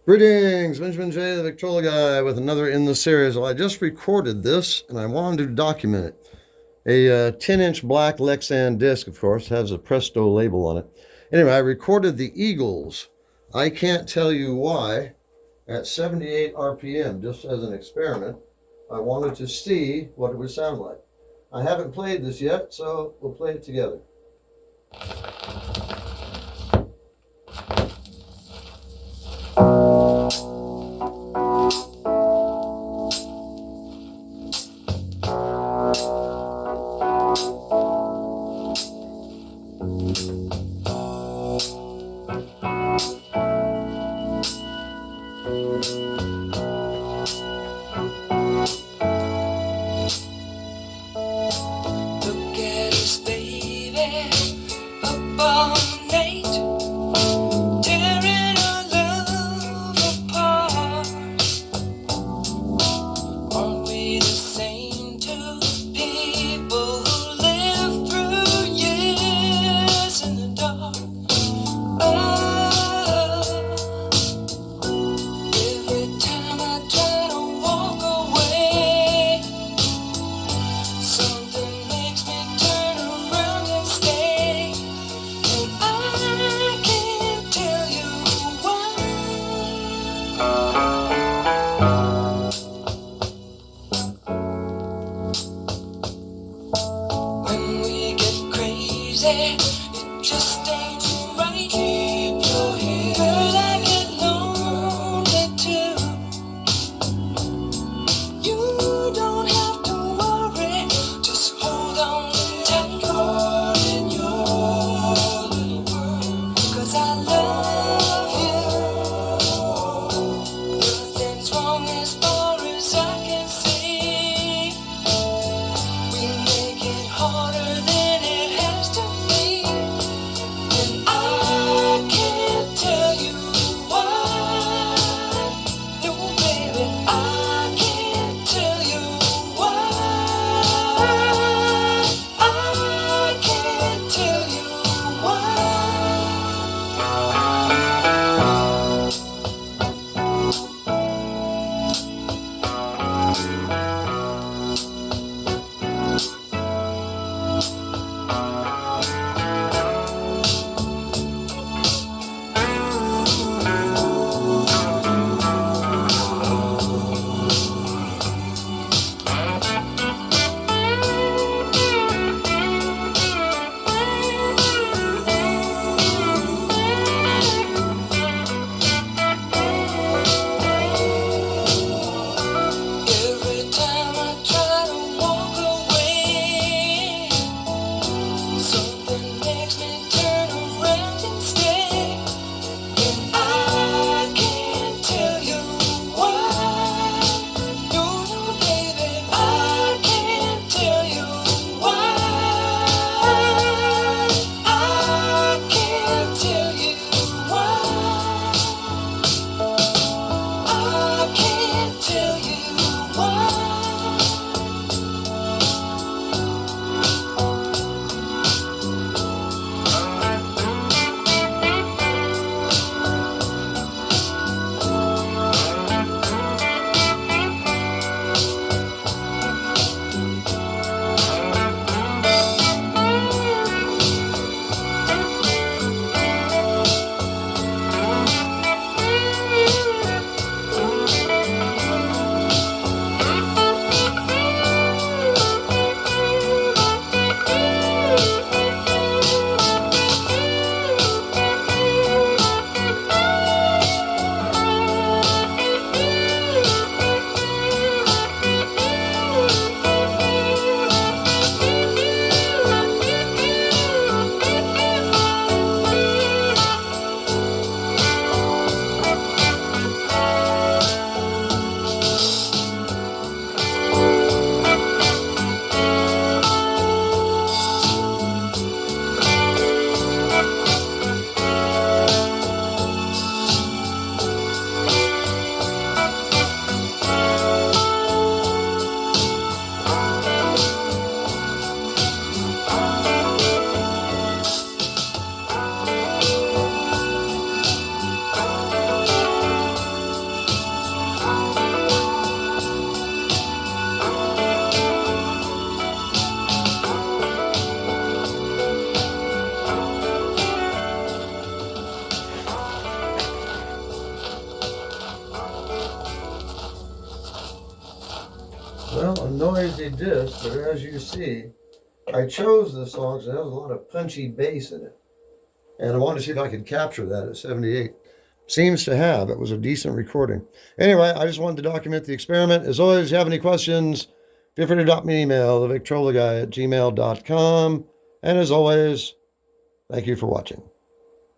Greetings, Benjamin J, the Victrola guy, with another in the series. Well, I just recorded this and I wanted to document it. A 10-inch black Lexan disc, of course, has a Presto label on it. Anyway, I recorded the Eagles. I can't tell you why at 78 RPM, just as an experiment. I wanted to see what it would sound like. I haven't played this yet, so we'll play it together. Look at us, baby, up on noisy disc, but as you see, I chose this song because it has a lot of punchy bass in it. And I wanted to see if I could capture that at 78. Seems to have. It was a decent recording. Anyway, I just wanted to document the experiment. As always, if you have any questions, feel free to drop me an email, thevictrolaguy@gmail.com. And as always, thank you for watching.